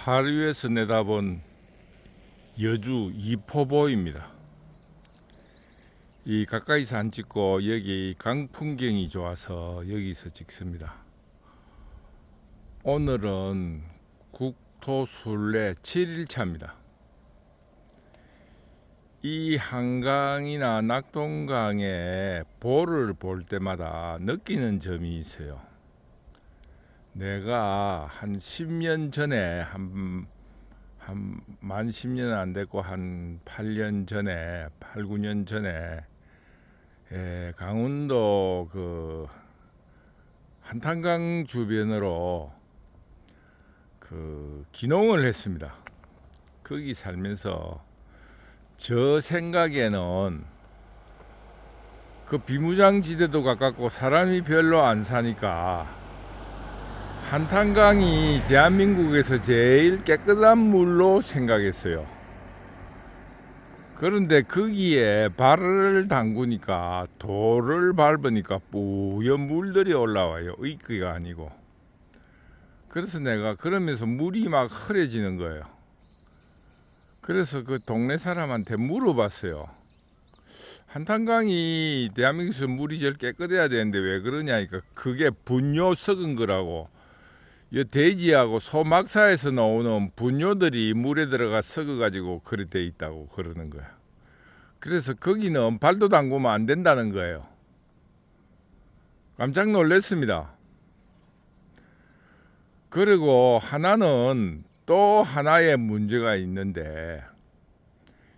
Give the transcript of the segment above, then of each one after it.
하류에서 내다본 여주 이포보입니다. 이 가까이서 안 찍고 여기 강 풍경이 좋아서 여기서 찍습니다. 오늘은 국토순례 7일차입니다. 이 한강이나 낙동강에 보를 볼 때마다 느끼는 점이 있어요. 내가 한 10년 전에 만 10년 안 됐고 한 8년 전에 8, 9년 전에 강원도 그 한탄강 주변으로 그 귀농을 했습니다. 거기 살면서 저 생각에는 그 비무장지대도 가깝고 사람이 별로 안 사니까 한탄강이 대한민국에서 제일 깨끗한 물로 생각했어요. 그런데 거기에 발을 담그니까 돌을 밟으니까 뿌연 물들이 올라와요. 이끼가 아니고. 그래서 내가 그러면서 물이 막 흐려지는 거예요. 그래서 그 동네 사람한테 물어봤어요. 한탄강이 대한민국에서 물이 제일 깨끗해야 되는데 왜 그러냐니까 그게 분뇨 썩은 거라고. 이 돼지하고 소 막사에서 나오는 분뇨들이 물에 들어가 썩어가지고 그렇게 돼 있다고 그러는 거야. 그래서 거기는 발도 담그면 안 된다는 거예요. 깜짝 놀랐습니다. 그리고 하나는 또 하나의 문제가 있는데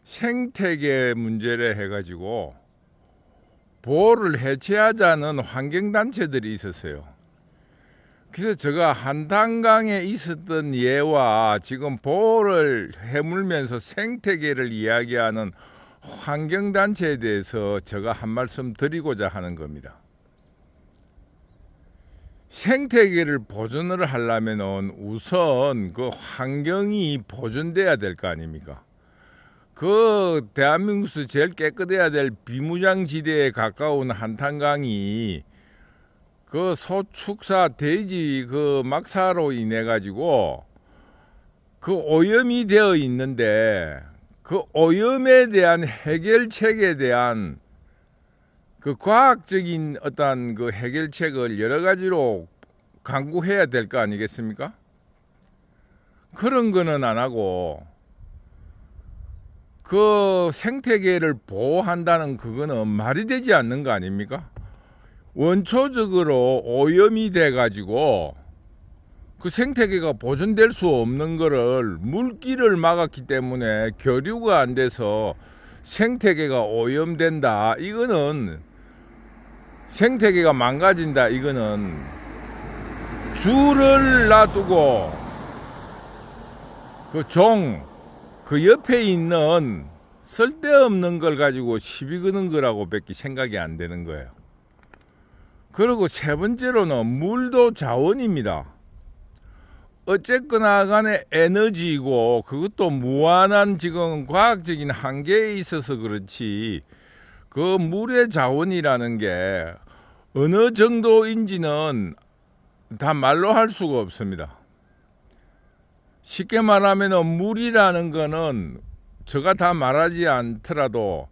생태계 문제를 해가지고 보호를 해체하자는 환경단체들이 있었어요. 그래서 제가 한탄강에 있었던 예와 지금 보호를 해물면서 생태계를 이야기하는 환경단체에 대해서 제가 한 말씀 드리고자 하는 겁니다. 생태계를 보존을 하려면 우선 그 환경이 보존돼야 될 거 아닙니까? 그 대한민국에서 제일 깨끗해야 될 비무장지대에 가까운 한탄강이 그 소축사 돼지 그 막사로 인해 가지고 그 오염이 되어 있는데 그 오염에 대한 해결책에 대한 그 과학적인 어떤 그 해결책을 여러 가지로 강구해야 될 거 아니겠습니까? 그런 거는 안 하고 그 생태계를 보호한다는 그거는 말이 되지 않는 거 아닙니까? 원초적으로 오염이 돼 가지고 그 생태계가 보존될 수 없는 거를 물길을 막았기 때문에 교류가 안 돼서 생태계가 오염된다. 이거는 생태계가 망가진다. 이거는 줄을 놔두고 그 옆에 있는 쓸데없는 걸 가지고 시비 거는 거라고 밖에 생각이 안 되는 거예요. 그리고 세 번째로는 물도 자원입니다. 어쨌거나 간에 에너지이고 그것도 무한한 지금 과학적인 한계에 있어서 그렇지 그 물의 자원이라는 게 어느 정도인지는 다 말로 할 수가 없습니다. 쉽게 말하면 물이라는 거는 제가 다 말하지 않더라도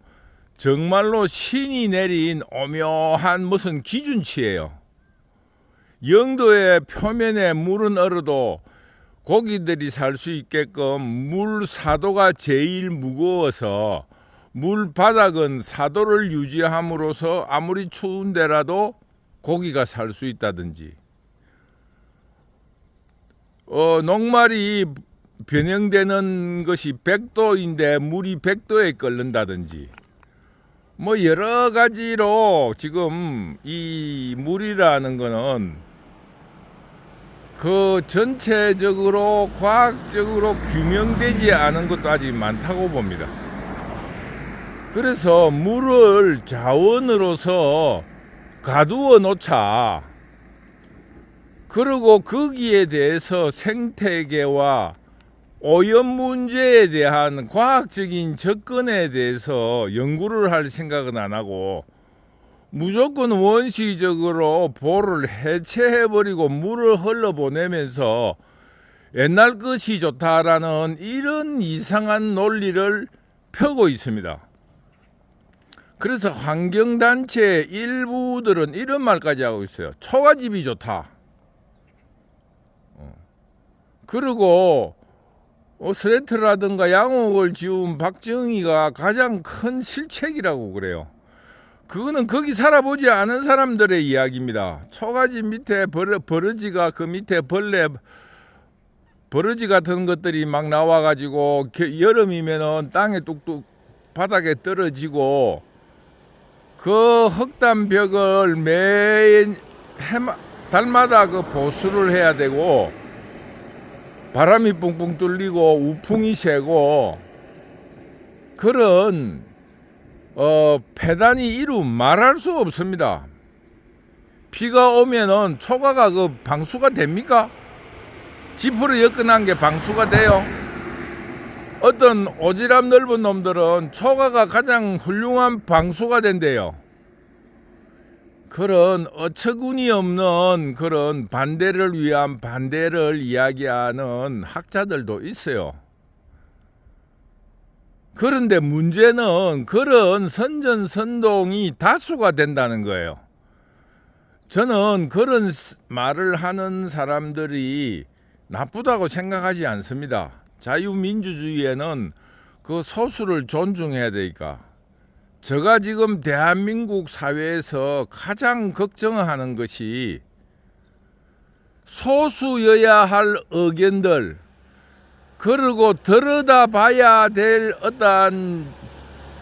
정말로 신이 내린 오묘한 무슨 기준치예요. 영도의 표면에 물은 얼어도 고기들이 살 수 있게끔 물 사도가 제일 무거워서 물 바닥은 사도를 유지함으로써 아무리 추운 데라도 고기가 살 수 있다든지 녹말이 변형되는 것이 100도인데 물이 100도에 끓는다든지 뭐 여러 가지로 지금 이 물이라는 거는 그 전체적으로 과학적으로 규명되지 않은 것도 아직 많다고 봅니다. 그래서 물을 자원으로서 가두어 놓자. 그리고 거기에 대해서 생태계와 오염 문제에 대한 과학적인 접근에 대해서 연구를 할 생각은 안 하고 무조건 원시적으로 보를 해체해버리고 물을 흘러보내면서 옛날 것이 좋다라는 이런 이상한 논리를 펴고 있습니다. 그래서 환경단체 일부들은 이런 말까지 하고 있어요. 초가집이 좋다. 그리고 스레트라든가 양옥을 지은 박정희가 가장 큰 실책이라고 그래요. 그거는 거기 살아보지 않은 사람들의 이야기입니다. 초가집 밑에 버러지가 그 밑에 버러지 같은 것들이 막 나와가지고 여름이면은 땅에 뚝뚝 바닥에 떨어지고 그 흑담벽을 달마다 그 보수를 해야 되고 바람이 뿡뿡 뚫리고 우풍이 세고 그런 폐단이 이루 말할 수 없습니다. 비가 오면은 초가가 그 방수가 됩니까? 지프로 엮어난 게 방수가 돼요? 어떤 오지랖 넓은 놈들은 초가가 가장 훌륭한 방수가 된대요. 그런 어처구니 없는 그런 반대를 위한 반대를 이야기하는 학자들도 있어요. 그런데 문제는 그런 선전선동이 다수가 된다는 거예요. 저는 그런 말을 하는 사람들이 나쁘다고 생각하지 않습니다. 자유민주주의에는 그 소수를 존중해야 되니까. 제가 지금 대한민국 사회에서 가장 걱정하는 것이 소수여야 할 의견들, 그리고 들여다봐야 될 어떤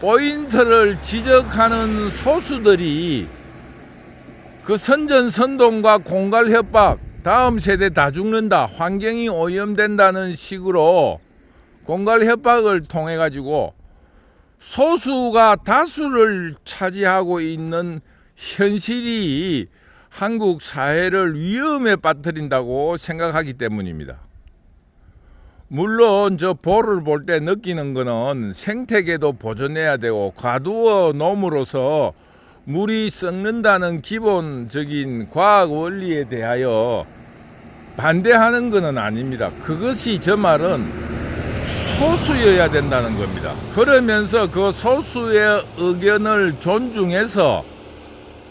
포인트를 지적하는 소수들이 그 선전선동과 공갈협박, 다음 세대 다 죽는다, 환경이 오염된다는 식으로 공갈협박을 통해 가지고 소수가 다수를 차지하고 있는 현실이 한국 사회를 위험에 빠뜨린다고 생각하기 때문입니다. 물론 저 볼을 볼 때 느끼는 거는 생태계도 보존해야 되고 과두어 놓음으로써 물이 썩는다는 기본적인 과학 원리에 대하여 반대하는 것은 아닙니다. 그것이 저 말은 소수여야 된다는 겁니다. 그러면서 그 소수의 의견을 존중해서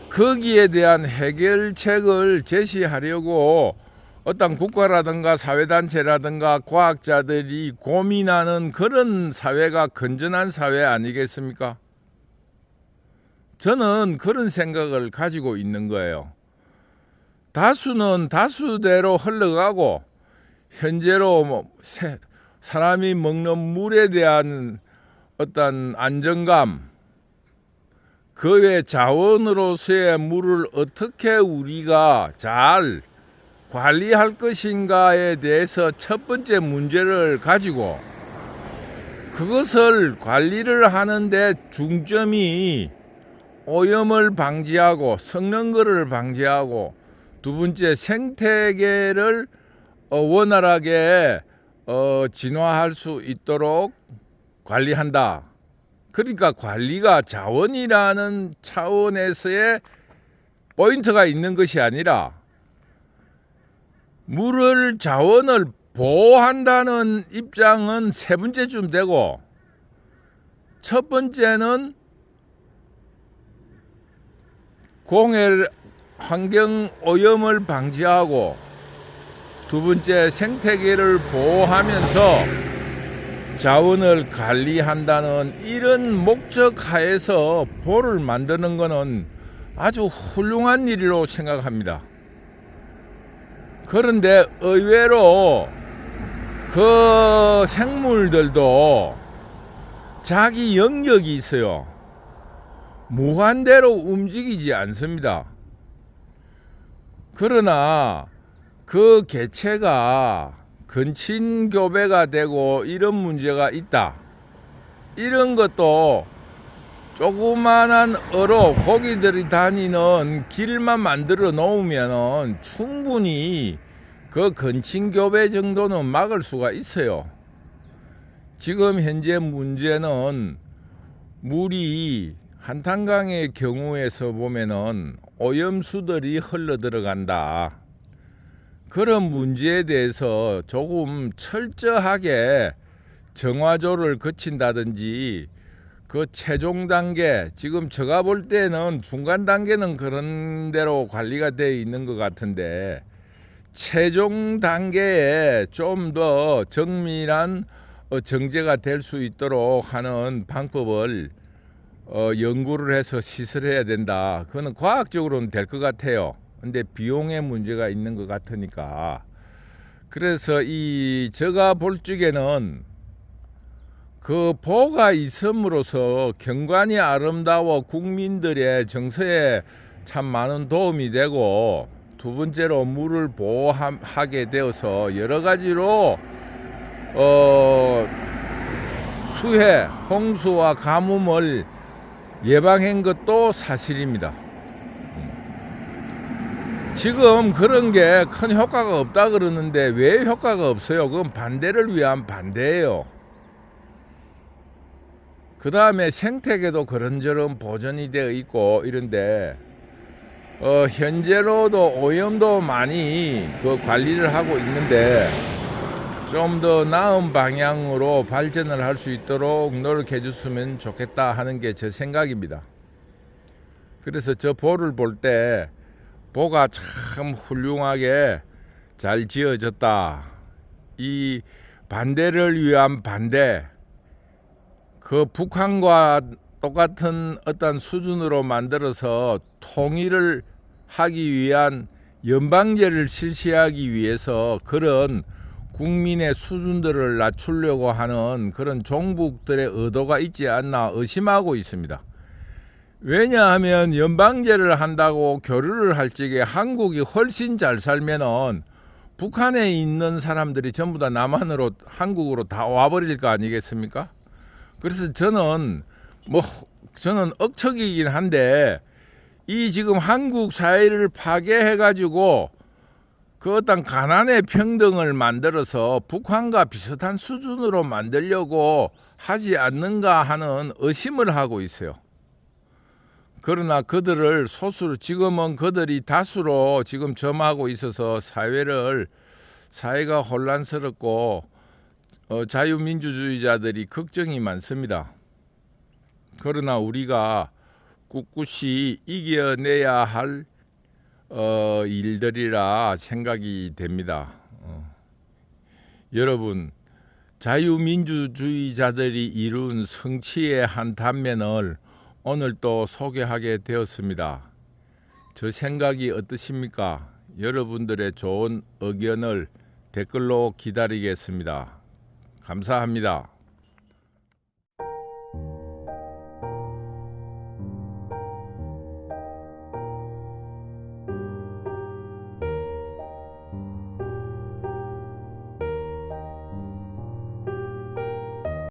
거기에 대한 해결책을 제시하려고 어떤 국가라든가 사회단체라든가 과학자들이 고민하는 그런 사회가 건전한 사회 아니겠습니까? 저는 그런 생각을 가지고 있는 거예요. 다수는 다수대로 흘러가고 현재로 사람이 먹는 물에 대한 어떤 안정감, 그 외 자원으로서의 물을 어떻게 우리가 잘 관리할 것인가에 대해서 첫 번째 문제를 가지고 그것을 관리를 하는데 중점이 오염을 방지하고 썩는 것을 방지하고 두 번째 생태계를 원활하게 진화할 수 있도록 관리한다. 그러니까 관리가 자원이라는 차원에서의 포인트가 있는 것이 아니라 물을 자원을 보호한다는 입장은 세 번째쯤 되고 첫 번째는 공해 환경 오염을 방지하고 두 번째 생태계를 보호하면서 자원을 관리한다는 이런 목적 하에서 볼을 만드는 것은 아주 훌륭한 일이라고 생각합니다. 그런데 의외로 그 생물들도 자기 영역이 있어요. 무한대로 움직이지 않습니다. 그러나 그 개체가 근친교배가 되고 이런 문제가 있다. 이런 것도 조그만한 어로 고기들이 다니는 길만 만들어 놓으면 충분히 그 근친교배 정도는 막을 수가 있어요. 지금 현재 문제는 물이 한탄강의 경우에서 보면은 오염수들이 흘러 들어간다. 그런 문제에 대해서 조금 철저하게 정화조를 거친다든지 그 최종 단계, 지금 제가 볼 때는 중간 단계는 그런 대로 관리가 되어 있는 것 같은데 최종 단계에 좀 더 정밀한 정제가 될 수 있도록 하는 방법을 연구를 해서 시설해야 된다. 그거는 과학적으로는 될 것 같아요. 근데 비용의 문제가 있는 것 같으니까. 그래서 제가 볼 적에는 그 보가 있음으로써 경관이 아름다워 국민들의 정서에 참 많은 도움이 되고, 두 번째로 물을 보호하게 되어서 여러 가지로 수해, 홍수와 가뭄을 예방한 것도 사실입니다. 지금 그런 게 큰 효과가 없다 그러는데 왜 효과가 없어요? 그건 반대를 위한 반대예요. 그 다음에 생태계도 그런저런 보존이 되어 있고 이런데 현재로도 오염도 많이 그 관리를 하고 있는데 좀 더 나은 방향으로 발전을 할 수 있도록 노력해 줬으면 좋겠다 하는 게 제 생각입니다. 그래서 저 보를 볼 때 보가 참 훌륭하게 잘 지어졌다. 이 반대를 위한 반대, 그 북한과 똑같은 어떤 수준으로 만들어서 통일을 하기 위한 연방제를 실시하기 위해서 그런 국민의 수준들을 낮추려고 하는 그런 종북들의 의도가 있지 않나 의심하고 있습니다. 왜냐하면 연방제를 한다고 교류를 할 적에 한국이 훨씬 잘 살면은 북한에 있는 사람들이 전부 다 남한으로, 한국으로 다 와버릴 거 아니겠습니까? 그래서 저는 억척이긴 한데 이 지금 한국 사회를 파괴해가지고 그 어떤 가난의 평등을 만들어서 북한과 비슷한 수준으로 만들려고 하지 않는가 하는 의심을 하고 있어요. 그러나 그들을 소수로, 지금은 그들이 다수로 지금 점하고 있어서 사회가 혼란스럽고 자유민주주의자들이 걱정이 많습니다. 그러나 우리가 꿋꿋이 이겨내야 할 일들이라 생각이 됩니다. 여러분, 자유민주주의자들이 이룬 성취의 한 단면을 오늘 또 소개하게 되었습니다. 저 생각이 어떠십니까? 여러분들의 좋은 의견을 댓글로 기다리겠습니다. 감사합니다.